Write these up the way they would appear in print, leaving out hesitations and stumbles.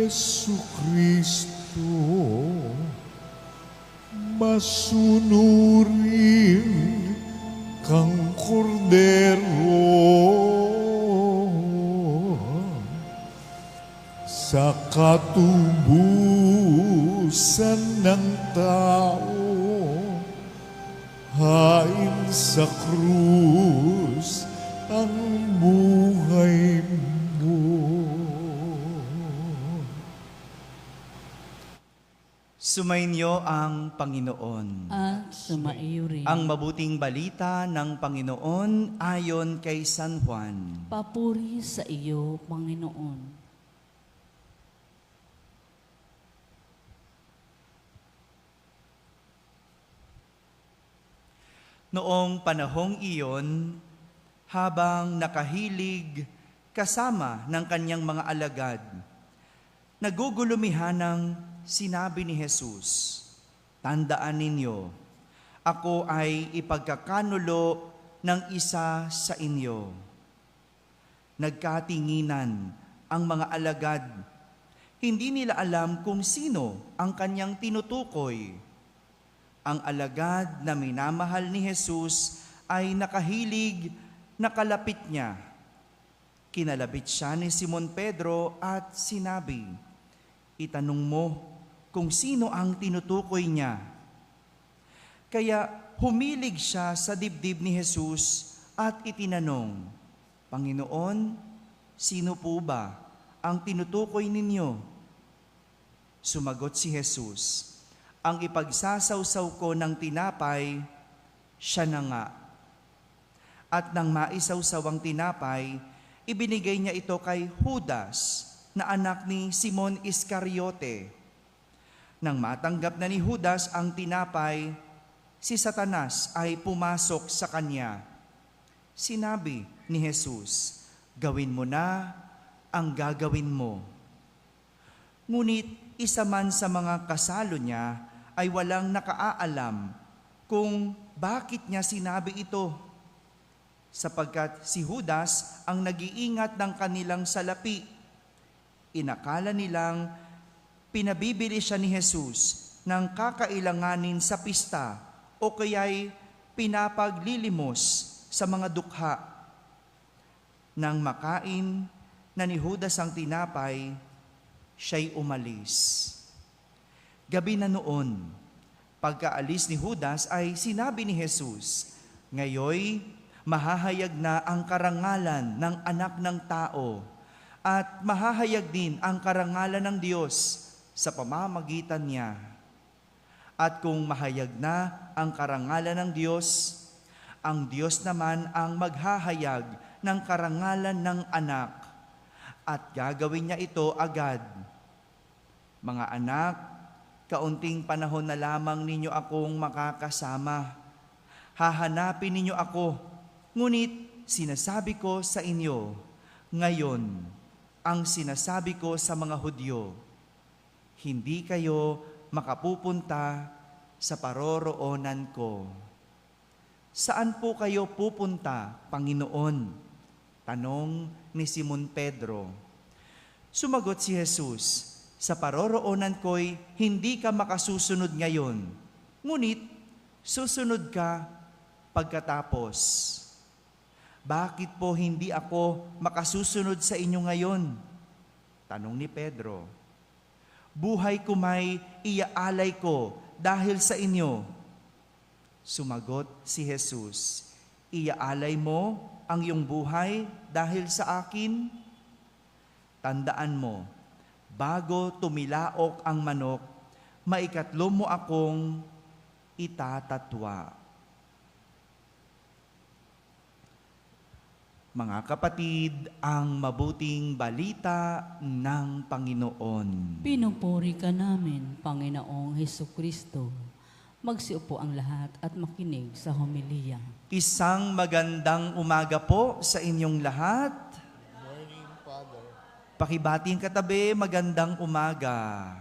Jesucristo, masunurin kang kordero sa katubusan ng tao, hain sa krus ang buhay mo. Sumainyo ang Panginoon. At sumaiyo rin. Ang mabuting balita ng Panginoon ayon kay San Juan. Papuri sa iyo, Panginoon. Noong panahong iyon, habang nakahilig kasama ng kanyang mga alagad, nagugulumihanang sinabi ni Jesus, "Tandaan ninyo, ako ay ipagkakanulo ng isa sa inyo." Nagkatinginan ang mga alagad. Hindi nila alam kung sino ang kanyang tinutukoy. Ang alagad na minamahal ni Jesus ay nakahilig, nakalapit niya. Kinalabit siya ni Simon Pedro at sinabi, "Itanong mo kung sino ang tinutukoy niya." Kaya humilig siya sa dibdib ni Jesus at itinanong, "Panginoon, sino po ba ang tinutukoy ninyo?" Sumagot si Jesus, "Ang ipagsasawsaw ko ng tinapay, siya na nga." At nang maisawsaw ang tinapay, ibinigay niya ito kay Judas, na anak ni Simon Iscariote. Nang matanggap na ni Judas ang tinapay, si Satanas ay pumasok sa kanya. Sinabi ni Jesus, "Gawin mo na ang gagawin mo." Ngunit isa man sa mga kasalo niya ay walang nakaalam kung bakit niya sinabi ito, sapagkat si Judas ang nag-iingat ng kanilang salapi. Inakala nilang pinabibili siya ni Jesus ng kakailanganin sa pista o kaya'y pinapaglilimos sa mga dukha. Nang makain na ni Judas ang tinapay, siya'y umalis. Gabi na noon, pagkaalis ni Judas ay sinabi ni Jesus, "Ngayoy mahahayag na ang karangalan ng Anak ng Tao, at mahahayag din ang karangalan ng Diyos sa pamamagitan niya. At kung mahayag na ang karangalan ng Diyos, ang Diyos naman ang maghahayag ng karangalan ng Anak, at gagawin niya ito agad. Mga anak, kaunting panahon na lamang ninyo akong makakasama. Hahanapin ninyo ako, ngunit sinasabi ko sa inyo, ngayon, ang sinasabi ko sa mga Hudyo, hindi kayo makapupunta sa paroroonan ko." "Saan po kayo pupunta, Panginoon?" tanong ni Simon Pedro. Sumagot si Jesus, "Sa paroroonan ko'y hindi ka makasusunod ngayon, ngunit susunod ka pagkatapos." "Bakit po hindi ako makasusunod sa inyo ngayon?" tanong ni Pedro. "Buhay ko may iaalay ko dahil sa inyo." Sumagot si Jesus, "Iaalay mo ang iyong buhay dahil sa akin? Tandaan mo, bago tumilaok ang manok, maikatlo mo akong itatatwa." Mga kapatid, ang mabuting balita ng Panginoon. Pinupuri ka namin, Panginoong Hesukristo. Magsiupo ang lahat at makinig sa homilya. Isang magandang umaga po sa inyong lahat. Morning, Father. Pakibating katabi, magandang umaga.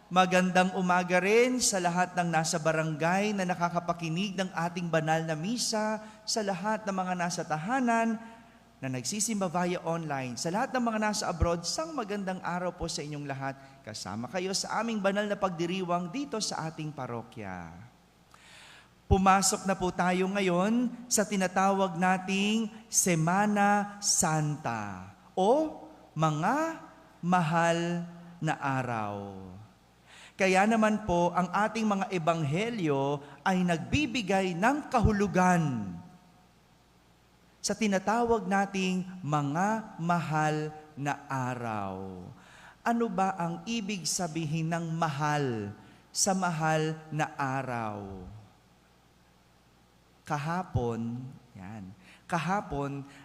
Magandang umaga rin sa lahat ng nasa barangay na nakakapakinig ng ating banal na misa, sa lahat ng mga nasa tahanan na nagsisimba via online, sa lahat ng mga nasa abroad, sang magandang araw po sa inyong lahat. Kasama kayo sa aming banal na pagdiriwang dito sa ating parokya. Pumasok na po tayo ngayon sa tinatawag nating Semana Santa o mga mahal na araw. Kaya naman po, ang ating mga ebanghelyo ay nagbibigay ng kahulugan sa tinatawag nating mga mahal na araw. Ano ba ang ibig sabihin ng mahal sa mahal na araw? Kahapon,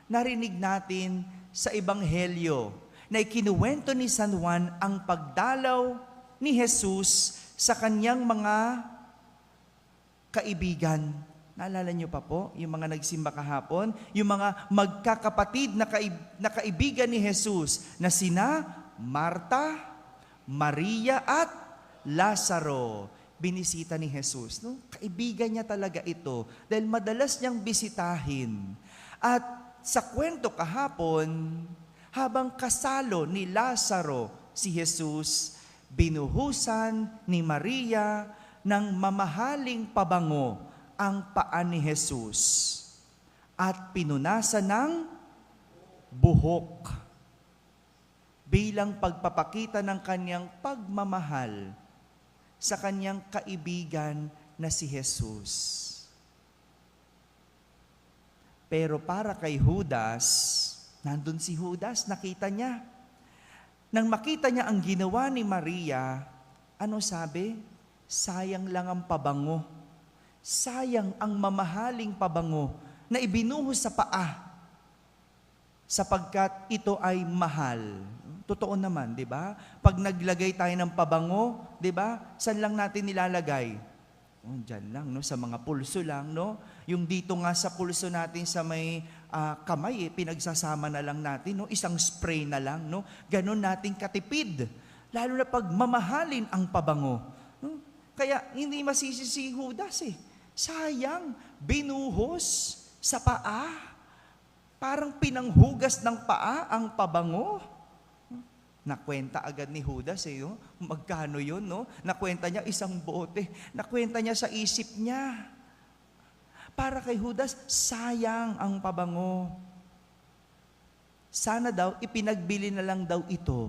narinig natin sa ebanghelyo na ikinuwento ni San Juan ang pagdalaw ni Jesus sa kanyang mga kaibigan. Naalala niyo pa po, yung mga nagsimba kahapon, yung mga magkakapatid na kaibigan ni Jesus na sina Marta, Maria at Lazaro. Binisita ni Jesus. No? Kaibigan niya talaga ito dahil madalas niyang bisitahin. At sa kwento kahapon, habang kasalo ni Lazaro si Jesus, binuhusan ni Maria ng mamahaling pabango ang paa ni Jesus at pinunasan ng buhok bilang pagpapakita ng kanyang pagmamahal sa kanyang kaibigan na si Jesus. Pero para kay Judas, nandun si Judas, nakita niya. Nang makita niya ang ginawa ni Maria, ano sabi? Sayang lang ang pabango. Sayang ang mamahaling pabango na ibinuhos sa paa sapagkat ito ay mahal. Totoo naman, di ba? Pag naglagay tayo ng pabango, di ba? Saan lang natin nilalagay? Diyan lang, no? Sa mga pulso lang, no? Yung dito nga sa pulso natin sa may kamay, pinagsasama na lang natin, no? Isang spray na lang, no? Ganon natin katipid. Lalo na pag mamahalin ang pabango. No? Kaya hindi masisi si Judas eh. Sayang, binuhos sa paa. Parang pinanghugas ng paa ang pabango. Nakwenta agad ni Judas eh, no? Magkano yun, no? Nakwenta niya isang bote. Nakwenta niya sa isip niya. Para kay Judas, sayang ang pabango. Sana daw, ipinagbili na lang daw ito.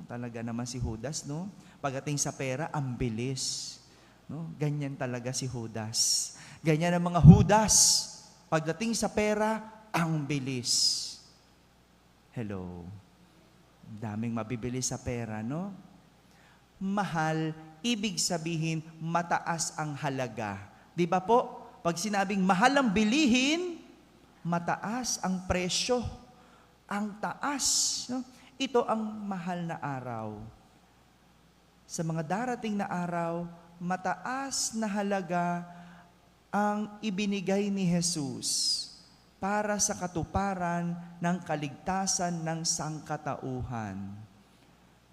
Talaga naman si Judas, no? Pagdating sa pera, ang bilis. No? Ganyan talaga si Judas. Ganyan ang mga Judas. Pagdating sa pera, ang bilis. Hello. Daming mabibili sa pera, no? Mahal, ibig sabihin, mataas ang halaga. Di ba po? Pag sinabing mahal ang bilihin, mataas ang presyo. Ang taas. No? Ito ang mahal na araw. Sa mga darating na araw, mataas na halaga ang ibinigay ni Jesus para sa katuparan ng kaligtasan ng sangkatauhan.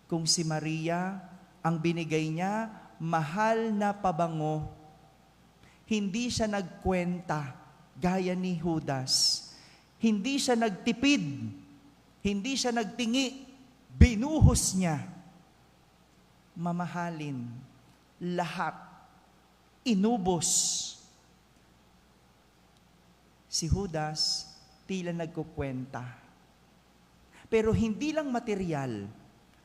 Kung si Maria, ang binigay niya, mahal na pabango, hindi siya nagkwenta gaya ni Judas. Hindi siya nagtipid. Hindi siya nagtingi. Binuhos niya. Mamahalin. Lahat. Inubos. Si Judas, tila nagkukwenta. Pero hindi lang material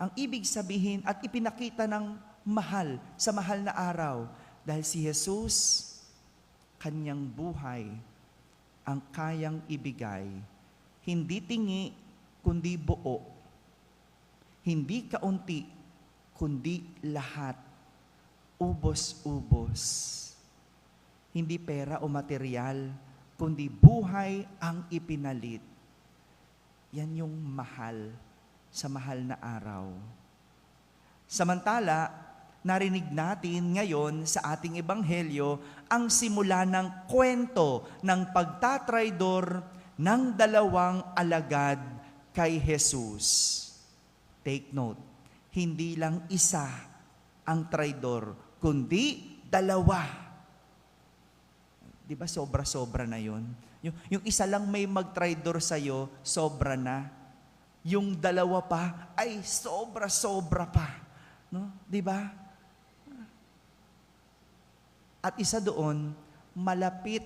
ang ibig sabihin at ipinakita ng mahal sa mahal na araw. Dahil si Jesus, kanyang buhay ang kayang ibigay. Hindi tingi, kundi buo. Hindi kaunti, kundi lahat. Ubos-ubos. Hindi pera o material, kundi buhay ang ipinalit. Yan yung mahal sa mahal na araw. Samantala, narinig natin ngayon sa ating ebanghelyo ang simula ng kwento ng pagtatraydor ng dalawang alagad kay Jesus. Take note, hindi lang isa ang traydor, kundi dalawa. Di ba sobra-sobra na yun? Yung isa lang may mag-traidor sa'yo, sobra na. Yung dalawa pa, ay sobra-sobra pa. No? Di ba? At isa doon, malapit,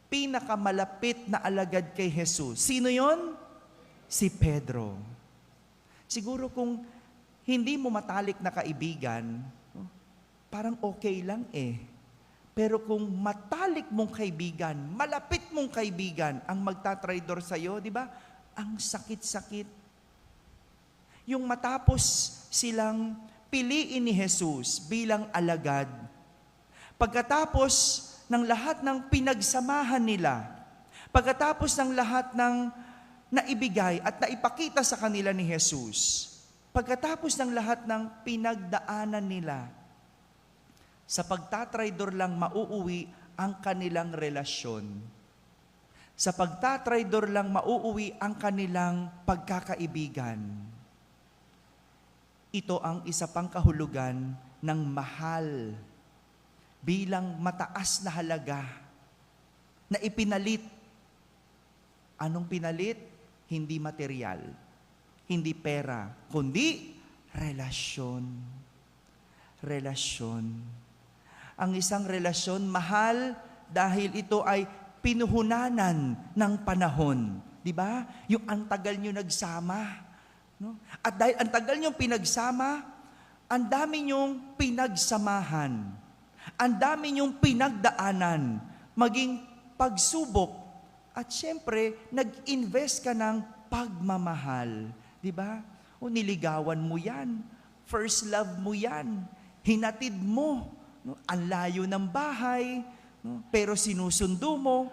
pinakamalapit na alagad kay Jesus. Sino yon? Si Pedro. Siguro kung hindi mo matalik na kaibigan, parang okay lang eh. Pero kung matalik mong kaibigan, malapit mong kaibigan ang magtatraidor sa'yo, di ba? Ang sakit-sakit. Yung matapos silang piliin ni Jesus bilang alagad, pagkatapos ng lahat ng pinagsamahan nila, pagkatapos ng lahat ng naibigay at naipakita sa kanila ni Jesus, pagkatapos ng lahat ng pinagdaanan nila, sa pagtatraidor lang mauuwi ang kanilang relasyon. Sa pagtatraidor lang mauuwi ang kanilang pagkakaibigan. Ito ang isa pang kahulugan ng mahal bilang mataas na halaga na ipinalit. Anong pinalit? Hindi material, hindi pera, kundi relasyon. Relasyon. Ang isang relasyon, mahal dahil ito ay pinuhunanan ng panahon. Di ba? Yung ang tagal nyo nagsama. No? At dahil ang tagal nyo pinagsama, ang dami nyong pinagsamahan. Ang dami nyong pinagdaanan. Maging pagsubok. At syempre, nag-invest ka ng pagmamahal. Di ba? O niligawan mo yan. First love mo yan. Hinatid mo. No? Ang layo ng bahay, no? Pero sinusundo mo,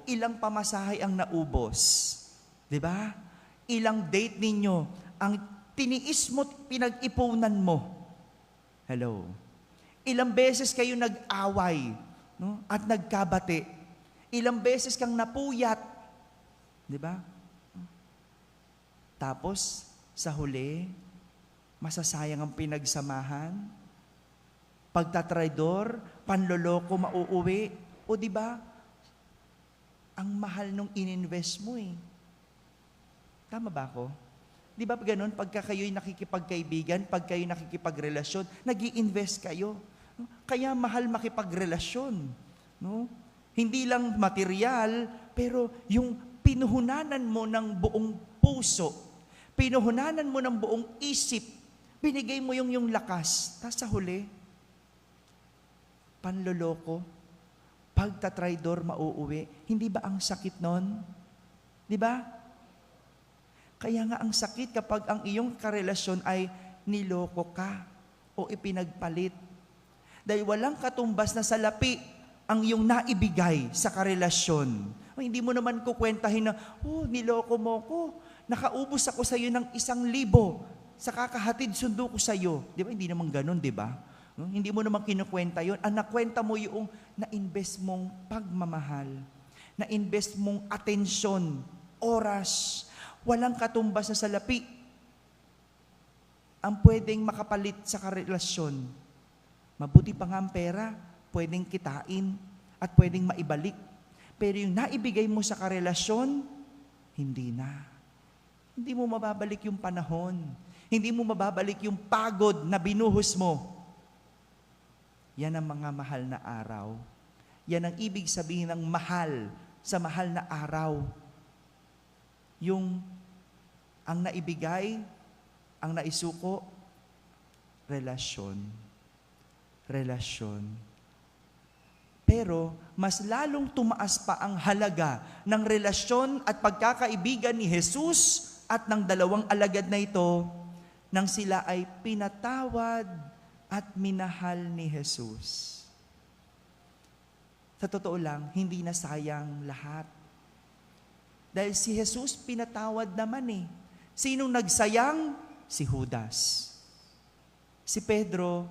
ilang pamasahe ang naubos. Di ba? Ilang date ninyo, ang tiniis mo, pinag-ipunan mo. Hello? Ilang beses kayo nag-away, no? At nagkabati. Ilang beses kang napuyat. Di ba? Tapos, sa huli, masasayang ang pinagsamahan. Pagtatraidor, panloloko mauuwi. O di ba? Ang mahal nung ininvest mo eh. Tama ba ako? Di ba ganun? Pagka kayo'y nakikipagkaibigan, pag kayo'y nakikipagrelasyon, nag-i-invest kayo. Kaya mahal makipagrelasyon. No? Hindi lang material, pero yung pinuhunanan mo ng buong puso, pinuhunanan mo ng buong isip, binigay mo yung lakas. Tapos sa huli, panloloko, pagtatraidor mauuwi. Hindi ba ang sakit nun? Di ba? Kaya nga ang sakit kapag ang iyong karelasyon ay niloko ka o ipinagpalit. Dahil walang katumbas na salapi ang iyong naibigay sa karelasyon. O, hindi mo naman kukwentahin na, niloko mo ko. Nakaubos ako sa iyo ng 1,000 sa kakahatid sundo ko sa iyo. Di ba? Hindi naman ganun, di ba? Hindi mo naman kinukwenta yun. Ang nakwenta mo yung na-invest mong pagmamahal, na-invest mong atensyon, oras, walang katumbas na salapi ang pwedeng makapalit sa karelasyon. Mabuti pa nga ang pera, pwedeng kitain at pwedeng maibalik. Pero yung naibigay mo sa karelasyon, hindi na. Hindi mo mababalik yung panahon. Hindi mo mababalik yung pagod na binuhos mo. Yan ang mga mahal na araw. Yan ang ibig sabihin ng mahal sa mahal na araw. Yung ang naibigay, ang naisuko, relasyon. Relasyon. Pero mas lalong tumaas pa ang halaga ng relasyon at pagkakaibigan ni Jesus at ng dalawang alagad na ito nang sila ay pinatawad at minahal ni Jesus. Sa totoo lang, hindi na sayang lahat. Dahil si Jesus pinatawad naman eh. Sinong nagsayang? Si Judas. Si Pedro,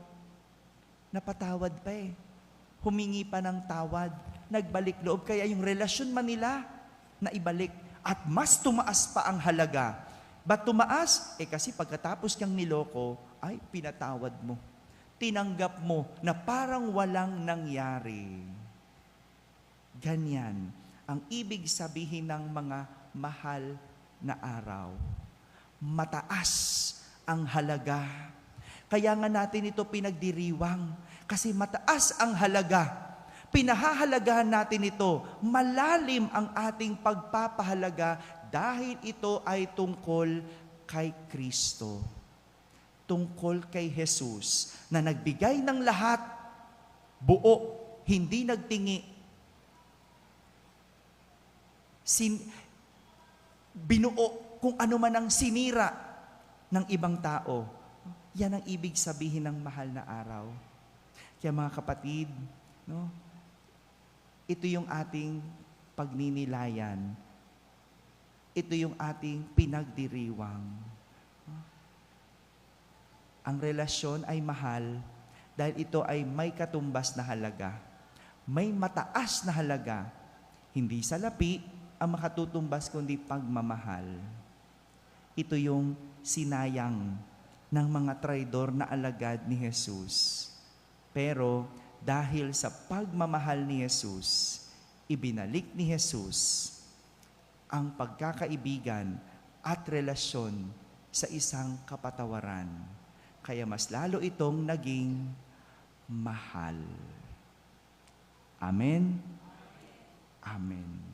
napatawad pa eh. Humingi pa ng tawad. Nagbalik loob. Kaya yung relasyon man nila, naibalik. At mas tumaas pa ang halaga. Ba't tumaas? Kasi pagkatapos kang niloko, ay pinatawad mo. Tinanggap mo na parang walang nangyari. Ganyan ang ibig sabihin ng mga mahal na araw. Mataas ang halaga. Kaya nga natin ito pinagdiriwang kasi mataas ang halaga. Pinahahalagahan natin ito. Malalim ang ating pagpapahalaga dahil ito ay tungkol kay Kristo. Tungkol kay Jesus na nagbigay ng lahat, buo, hindi nagtingi. Binuo kung ano man ang sinira ng ibang tao. Yan ang ibig sabihin ng mahal na araw. Kaya mga kapatid, no, ito yung ating pagninilayan. Ito yung ating pinagdiriwang. Ang relasyon ay mahal dahil ito ay may katumbas na halaga. May mataas na halaga. Hindi salapi ang makatutumbas kundi pagmamahal. Ito yung sinayang ng mga traidor na alagad ni Jesus. Pero dahil sa pagmamahal ni Jesus, ibinalik ni Jesus ang pagkakaibigan at relasyon sa isang kapatawaran. Kaya mas lalo itong naging mahal. Amen? Amen.